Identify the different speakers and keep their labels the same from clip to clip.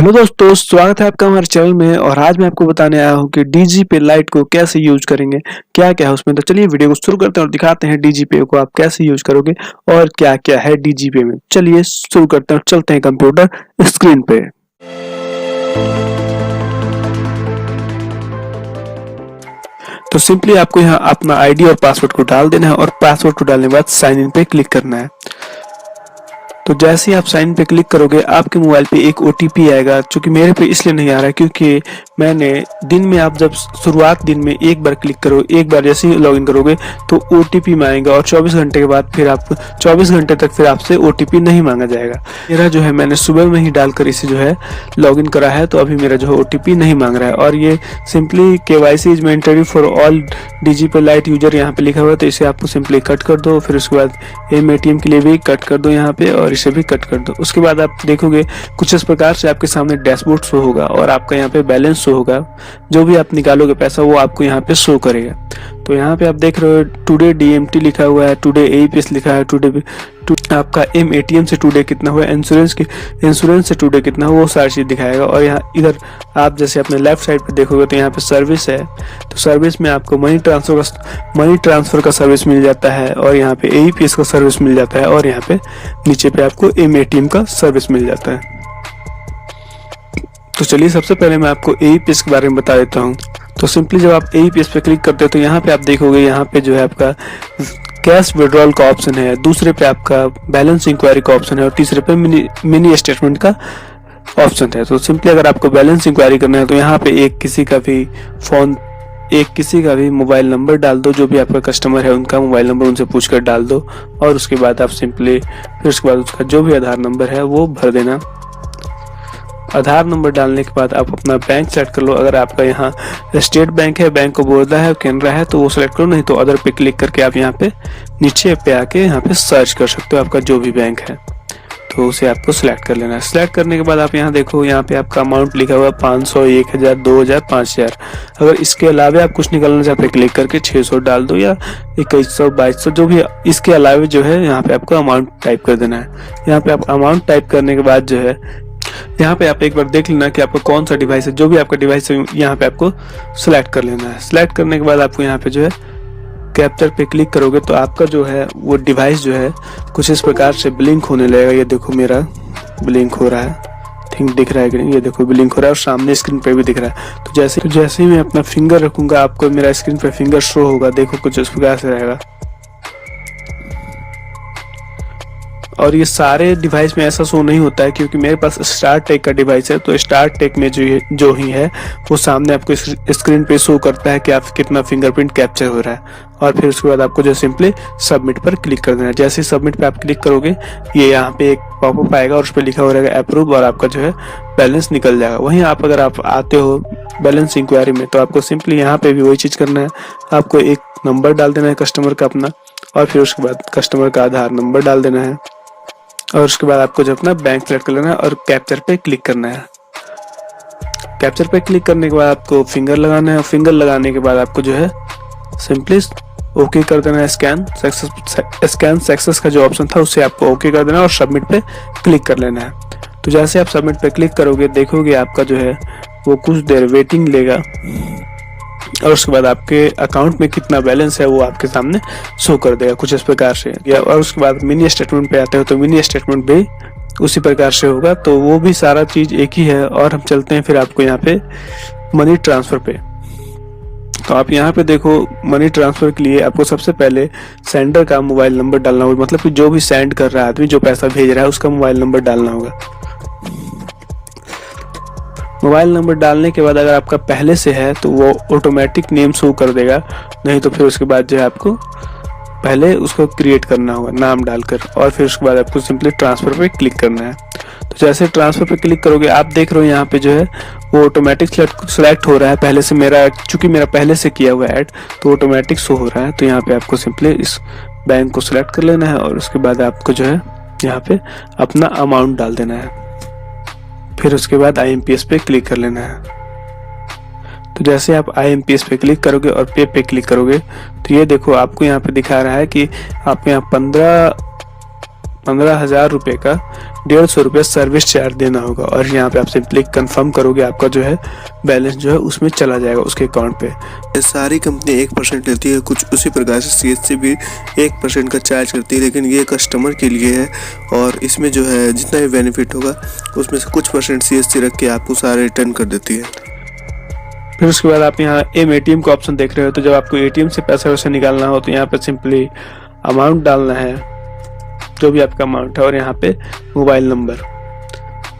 Speaker 1: Hello दोस्तों, स्वागत है आपका हमारे चैनल में। और आज मैं आपको बताने आया हूँ कि डीजीपे लाइट को कैसे यूज करेंगे, क्या क्या है उसमें। तो चलिए वीडियो को शुरू करते हैं और दिखाते हैं डीजीपे को आप कैसे यूज करोगे और क्या क्या है डीजीपे में। चलिए शुरू करते हैं और चलते हैं कंप्यूटर स्क्रीन पे। तो सिंपली आपको यहाँ अपना आईडी और पासवर्ड को डाल देना है और पासवर्ड को डालने के बाद साइन इन पे क्लिक करना है। तो जैसे ही आप साइन पे क्लिक करोगे आपके मोबाइल पे एक ओटीपी आएगा, जो कि मेरे पे इसलिए नहीं आ रहा है क्योंकि मैंने दिन में, आप जब शुरुआत दिन में एक बार क्लिक करो, एक बार जैसे ही लॉगिन करोगे तो ओटीपी मांगेगा और 24 घंटे के बाद फिर आप 24 घंटे तक फिर आपसे ओटीपी नहीं मांगा जाएगा। मेरा जो है मैंने सुबह में ही डालकर इसे जो है लॉगिन करा है, तो अभी मेरा जो है ओटीपी नहीं मांग रहा है। और ये simply KYC is mandatory for all DigiPay light user यहाँ पे लिखा हुआ है, तो इसे आपको सिंपली कट कर दो। फिर उसके बाद एटीएम के लिए भी कट कर दो यहाँ पे, और इसे भी कट कर दो। उसके बाद आप देखोगे कुछ इस प्रकार से आपके सामने डैशबोर्ड शो होगा और आपका यहाँ पे बैलेंस शो होगा। जो भी आप निकालोगे पैसा वो आपको यहाँ पे शो करेगा। तो यहाँ पे आप देख रहे हो टुडे डीएमटी लिखा हुआ है, टुडे एईपीएस लिखा है, टुडे आपका एटीएम से टुडे कितना हुआ, इंश्योरेंस से टुडे कितना हुआ, वो सारी चीज दिखाएगा। और यहाँ इधर आप जैसे अपने लेफ्ट साइड पे देखोगे तो यहाँ पे सर्विस है, तो सर्विस में आपको मनी ट्रांसफर का सर्विस मिल जाता है, और यहाँ पे एईपीएस का सर्विस मिल जाता है, और यहाँ पे नीचे पे आपको एटीएम का सर्विस मिल जाता है। तो चलिए सबसे पहले मैं आपको एईपीएस के बारे में बता देता हूँ। तो सिंपली जब आप एईपीएस पे क्लिक करते हो तो यहाँ पे आप देखोगे यहाँ पे जो है आपका कैश विड्रॉल का ऑप्शन है, दूसरे पे आपका बैलेंस इंक्वायरी का ऑप्शन है, और तीसरे पे मिनी स्टेटमेंट का ऑप्शन है। तो सिंपली अगर आपको बैलेंस इंक्वायरी करना है तो यहाँ पे एक किसी का भी मोबाइल नंबर डाल दो, जो भी आपका कस्टमर है उनका मोबाइल नंबर उनसे पूछकर डाल दो, और उसके बाद आप सिंपली फिर उसके बाद उसका जो भी आधार नंबर है वो भर देना। आधार नंबर डालने के बाद आप अपना बैंक सेलेक्ट कर लो। अगर आपका यहाँ स्टेट बैंक है, बैंक ऑफ बड़ौदा है, कैनरा है, तो वो सेलेक्ट करो, नहीं तो अदर पे क्लिक करके आप यहाँ पे नीचे पे आके यहाँ पे सर्च कर सकते हो आपका जो भी बैंक है, तो उसे आपको सिलेक्ट कर लेना है। सिलेक्ट करने के बाद आप यहाँ देखो, यहाँ पे आपका अमाउंट लिखा हुआ है 500, 1000, 2000, 5000। अगर इसके अलावा आप कुछ निकालना चाहते हैं क्लिक करके 600 डाल दो, या 2100, 2200, जो भी इसके अलावा जो है यहाँ पे आपको अमाउंट टाइप कर देना है। यहाँ पे आप अमाउंट टाइप करने के बाद जो है यहाँ पे आप एक बार देख लेना कि आपका कौन सा डिवाइस है, जो भी आपका डिवाइस है यहाँ पे आपको सिलेक्ट कर लेना है। सिलेक्ट करने के बाद आपको यहाँ पे जो है कैप्चर पे क्लिक करोगे तो आपका जो है वो डिवाइस जो है कुछ इस प्रकार से ब्लिंक होने लगेगा। ये देखो मेरा ब्लिंक हो रहा है, थिंक दिख रहा है कि नहीं, ये देखो ब्लिंक हो रहा है और सामने स्क्रीन पे भी दिख रहा है। तो जैसे ही मैं अपना फिंगर रखूंगा आपको मेरा स्क्रीन पे फिंगर शो होगा, देखो कुछ इस प्रकार से रहेगा। और ये सारे डिवाइस में ऐसा शो नहीं होता है क्योंकि मेरे पास स्टार टेक का डिवाइस है, तो स्टार टेक में जो ही है वो सामने आपको स्क्रीन पे शो करता है कि आप कितना फिंगरप्रिंट कैप्चर हो रहा है। और फिर उसके बाद आपको जो सिंपली सबमिट पर क्लिक कर देना है। जैसे ही सबमिट पे आप क्लिक करोगे ये यहाँ पे एक पॉपअप आएगा और उस पर लिखा हो रहेगा अप्रूव, और आपका जो है बैलेंस निकल जाएगा। वहीं अगर आप आते हो बैलेंस इंक्वायरी में तो आपको सिंपली यहाँ पे भी वही चीज करना है। आपको एक नंबर डाल देना है कस्टमर का अपना, और फिर उसके बाद कस्टमर का आधार नंबर डाल देना है, और उसके बाद आपको जो अपना बैंक सेलेक्ट कर लेना है और कैप्चर पे क्लिक करना है। कैप्चर पे क्लिक करने के बाद आपको फिंगर लगाना है, और फिंगर लगाने के बाद आपको जो है सिंपली ओके कर देना है। स्कैन सक्सेस का जो ऑप्शन था उसे आपको ओके कर देना और सबमिट पे क्लिक कर लेना है। तो जैसे आप सबमिट पे क्लिक करोगे देखोगे आपका जो है वो कुछ देर वेटिंग लेगा, और उसके बाद आपके अकाउंट में कितना बैलेंस है वो आपके सामने शो कर देगा कुछ इस प्रकार से। और उसके बाद मिनी स्टेटमेंट पे आते हो तो मिनी स्टेटमेंट भी उसी प्रकार से होगा। तो वो भी सारा चीज एक ही है। और हम चलते हैं फिर आपको यहाँ पे मनी ट्रांसफर पे। तो आप यहाँ पे देखो मनी ट्रांसफर के लिए आपको सबसे पहले सेंडर का मोबाइल नंबर डालना होगा, मतलब कि जो भी सेंड कर रहा है आदमी, जो पैसा भेज रहा है उसका मोबाइल नंबर डालना होगा। मोबाइल नंबर डालने के बाद अगर आपका पहले से है तो वो ऑटोमेटिक नेम शो कर देगा, नहीं तो फिर उसके बाद जो है आपको पहले उसको क्रिएट करना होगा नाम डालकर, और फिर उसके बाद आपको सिंपली ट्रांसफर पे क्लिक करना है। तो जैसे ट्रांसफर पे क्लिक करोगे आप देख रहे हो यहाँ पे जो है वो ऑटोमेटिक सिलेक्ट हो रहा है। पहले से चूंकि मेरा पहले से किया हुआ ऐड तो ऑटोमेटिक शो हो रहा है। तो यहाँ पे आपको सिंपली इस बैंक को सिलेक्ट कर लेना है, और उसके बाद आपको जो है यहाँ पे अपना अमाउंट डाल देना है। फिर उसके बाद IMPS पे क्लिक कर लेना है। तो जैसे आप IMPS पे क्लिक करोगे और पे क्लिक करोगे तो ये देखो आपको यहाँ पे दिखा रहा है कि आप यहाँ 15,000 रुपये का 150 रुपये सर्विस चार्ज देना होगा। और यहाँ पे आप सिंपली कंफर्म करोगे, आपका जो है बैलेंस जो है उसमें चला जाएगा उसके अकाउंट पे।
Speaker 2: सारी कंपनी 1% लेती है, कुछ उसी प्रकार से CSC भी 1% का चार्ज करती है, लेकिन ये कस्टमर के लिए है और इसमें जो है जितना भी बेनिफिट होगा उसमें से कुछ % CSC रख के आपको सारे रिटर्न कर देती है।
Speaker 1: फिर उसके बाद आप यहाँ ATM का ऑप्शन देख रहे हो, तो जब आपको ATM से पैसा वैसे निकालना हो तो यहाँ पे सिंपली अमाउंट डालना है, जो भी आपका अमाउंट है, और यहाँ पे मोबाइल नंबर,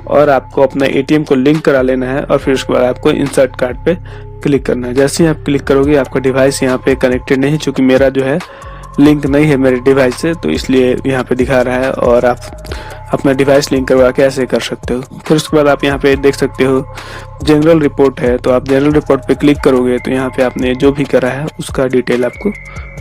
Speaker 1: और आपको अपना ATM को लिंक करा लेना है। और फिर उसके बाद आपको इंसर्ट कार्ड पे क्लिक करना है। जैसे ही आप क्लिक करोगे आपका डिवाइस यहाँ पे कनेक्टेड नहीं, चूँकि मेरा जो है लिंक नहीं है मेरे डिवाइस से, तो इसलिए यहाँ पे दिखा रहा है, और आप अपना डिवाइस लिंक करवा के ऐसे कर सकते हो। फिर उसके बाद आप यहाँ पे देख सकते हो जनरल रिपोर्ट है, तो आप जनरल रिपोर्ट पे क्लिक करोगे तो यहाँ पे आपने जो भी करा है उसका डिटेल आपको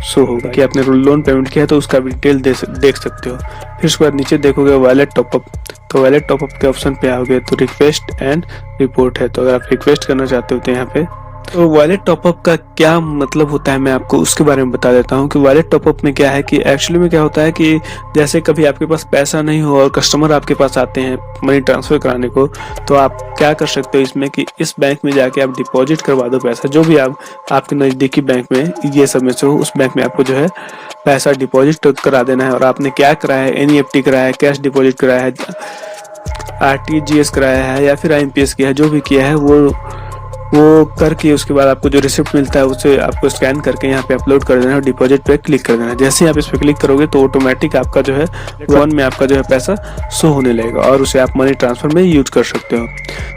Speaker 1: शो होगा कि आपने लोन पेमेंट किया है तो उसका भी डिटेल देख सकते हो। फिर उसके बाद नीचे देखोगे वॉलेट टॉपअप, तो वॉलेट टॉपअप के ऑप्शन पे आओगे तो रिक्वेस्ट एंड रिपोर्ट है, तो अगर आप रिक्वेस्ट करना चाहते हो तो यहाँ पे, तो वॉलेट टॉपअप का क्या मतलब होता है मैं आपको उसके बारे में बता देता हूँ कि वॉलेट टॉपअप में क्या है कि एक्चुअली में क्या होता है कि जैसे कभी आपके पास पैसा नहीं हो और कस्टमर आपके पास आते हैं मनी ट्रांसफ़र कराने को, तो आप क्या कर सकते हो इसमें कि इस बैंक में जाके आप डिपॉजिट करवा दो पैसा, जो भी आपके नज़दीकी बैंक में ये सब में से हो, उस बैंक में आपको जो है पैसा डिपॉजिट करा देना है। और आपने क्या कराया है, NEFT कराया है, कैश डिपॉजिट कराया है, RTGS कराया है या फिर IMPS किया है, जो भी किया है वो करके उसके बाद आपको जो रिसिप्ट मिलता है उसे आपको स्कैन करके यहाँ पे अपलोड कर देना है और डिपॉजिट पे क्लिक कर देना है। जैसे ही आप इस पे क्लिक करोगे तो ऑटोमेटिक आपका जो है वन में आपका जो है पैसा शो होने लगेगा और उसे आप मनी ट्रांसफर में यूज कर सकते हो।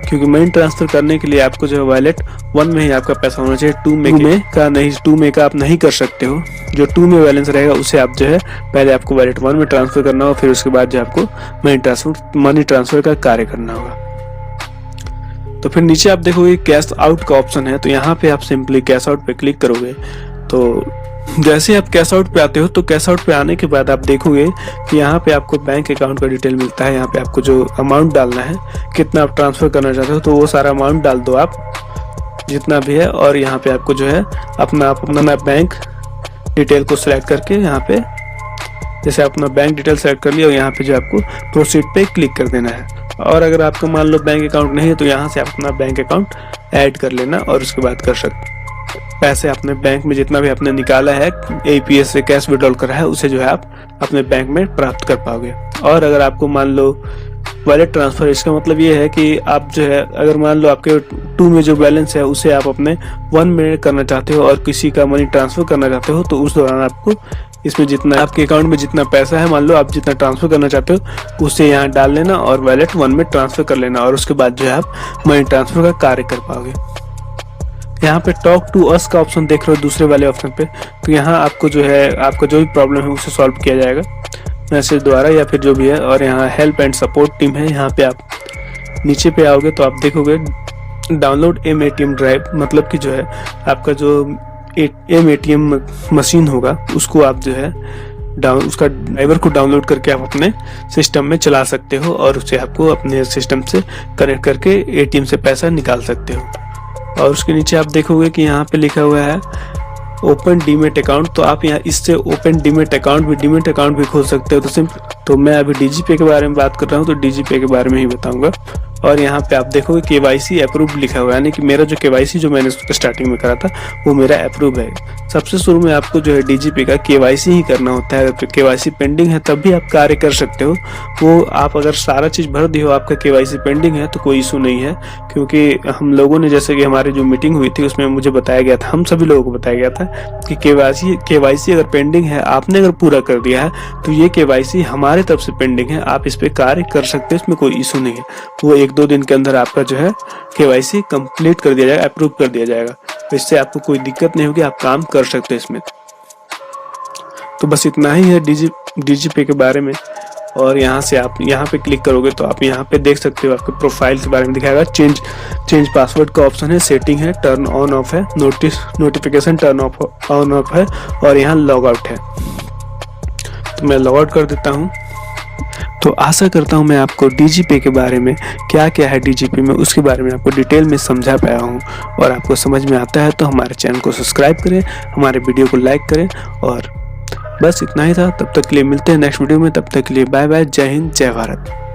Speaker 1: क्योंकि मनी ट्रांसफर करने के लिए आपको जो है वॉलेट 1 में ही आपका पैसा होना चाहिए, 2 में का आप नहीं कर सकते हो। जो 2 में बैलेंस रहेगा उसे आप जो है पहले आपको वॉलेट 1 में ट्रांसफर करना होगा, फिर उसके बाद जो आपको मनी ट्रांसफर का कार्य करना होगा। तो फिर नीचे आप देखोगे कैश आउट का ऑप्शन है, तो यहाँ पे आप सिंपली कैश आउट पे क्लिक करोगे। तो जैसे आप कैश आउट पे आते हो तो कैश आउट पे आने के बाद आप देखोगे कि यहाँ पे आपको बैंक अकाउंट का डिटेल मिलता है। यहाँ पे आपको जो अमाउंट डालना है, कितना आप ट्रांसफर करना चाहते हो, तो वो सारा अमाउंट डाल दो आप जितना भी है। और यहाँ पे आपको जो है अपना बैंक डिटेल को सिलेक्ट करके यहाँ पे जैसे अपना बैंक डिटेल सेलेक्ट कर लिया और यहाँ पे जो आपको प्रोसीड पे क्लिक कर देना है। और अगर आपका मान लो बैंक अकाउंट नहीं है तो यहाँ से आप अपना बैंक अकाउंट ऐड कर लेना और उसके बाद कर सकते पैसे अपने बैंक में जितना भी आपने निकाला है APS से कैश विड्रॉल करा है उसे जो है आप अपने बैंक में प्राप्त कर पाओगे। और अगर आपको मान लो वॉलेट ट्रांसफर, इसका मतलब ये है कि आप जो है अगर मान लो आपके 2 में जो बैलेंस है उसे आप अपने 1 में करना चाहते हो और किसी का मनी ट्रांसफर करना चाहते हो, तो उस दौरान आपको इसमें जितना आपके अकाउंट में जितना पैसा है, मान लो आप जितना ट्रांसफर करना चाहते हो उसे यहाँ डाल लेना और वॉलेट 1 में ट्रांसफर कर लेना और उसके बाद जो है आप मनी ट्रांसफर का कार्य कर पाओगे। यहाँ पे टॉक टू अस का ऑप्शन देख रहे हो दूसरे वाले ऑप्शन पे, तो यहाँ आपको जो है आपका जो भी प्रॉब्लम है उसे सॉल्व किया जाएगा मैसेज द्वारा या फिर जो भी है। और यहाँ हेल्प एंड सपोर्ट टीम है। यहाँ पे आप नीचे पे आओगे तो आप देखोगे डाउनलोड ATM ड्राइव, मतलब कि जो है आपका जो ATM मशीन होगा उसको आप जो है उसका ड्राइवर को डाउनलोड करके आप अपने सिस्टम में चला सकते हो और उसे आपको अपने सिस्टम से कनेक्ट करके ATM से पैसा निकाल सकते हो। और उसके नीचे आप देखोगे कि यहाँ पे लिखा हुआ है ओपन डीमेट अकाउंट, तो आप यहाँ इससे ओपन डीमेट अकाउंट भी खोल सकते हो। तो मैं अभी DigiPay के बारे में बात कर रहा हूँ, तो DigiPay के बारे में ही बताऊंगा। और यहाँ पे आप देखोगे KYC अप्रूव्ड लिखा हुआ है, यानी कि मेरा जो KYC जो मैंने स्टार्टिंग में करा था वो मेरा अप्रूव है। सबसे शुरू में आपको जो है DigiPay का KYC ही करना होता है। अगर KYC पेंडिंग है तब भी आप कार्य कर सकते हो। वो आप अगर सारा चीज़ भर दिए हो, आपका KYC पेंडिंग है तो कोई इशू नहीं है, क्योंकि हम लोगों ने जैसे कि हमारी जो मीटिंग हुई थी उसमें मुझे बताया गया था, हम सभी लोगों को बताया गया था कि KYC अगर पेंडिंग है, आपने अगर पूरा कर दिया है तो ये KYC हमारे तरफ से पेंडिंग है, आप इस पर कार्य कर सकते हैं, इसमें कोई इशू नहीं है। वो 1-2 दिन के अंदर आपका जो है KYC कंप्लीट कर दिया जाएगा, अप्रूव कर दिया जाएगा, तो इससे आपको कोई दिक्कत नहीं होगी, आप काम कर सकते हैं इसमें। तो बस इतना ही है DigiPay के बारे में। और यहाँ से आप यहाँ पे क्लिक करोगे तो आप यहाँ पे देख सकते हो आपके प्रोफाइल के बारे में दिखाएगा। चेंज पासवर्ड का ऑप्शन है, सेटिंग है, टर्न ऑन ऑफ है, नोटिफिकेशन टर्न ऑन ऑफ है और यहाँ लॉग आउट है। तो मैं लॉग आउट कर देता हूँ। तो आशा करता हूँ मैं आपको DigiPay के बारे में क्या क्या है DigiPay में उसके बारे में आपको डिटेल में समझा पाया हूँ। और आपको समझ में आता है तो हमारे चैनल को सब्सक्राइब करें, हमारे वीडियो को लाइक करें और बस इतना ही था। तब तक के लिए मिलते हैं नेक्स्ट वीडियो में, तब तक के लिए बाय बाय, जय हिंद, जय भारत।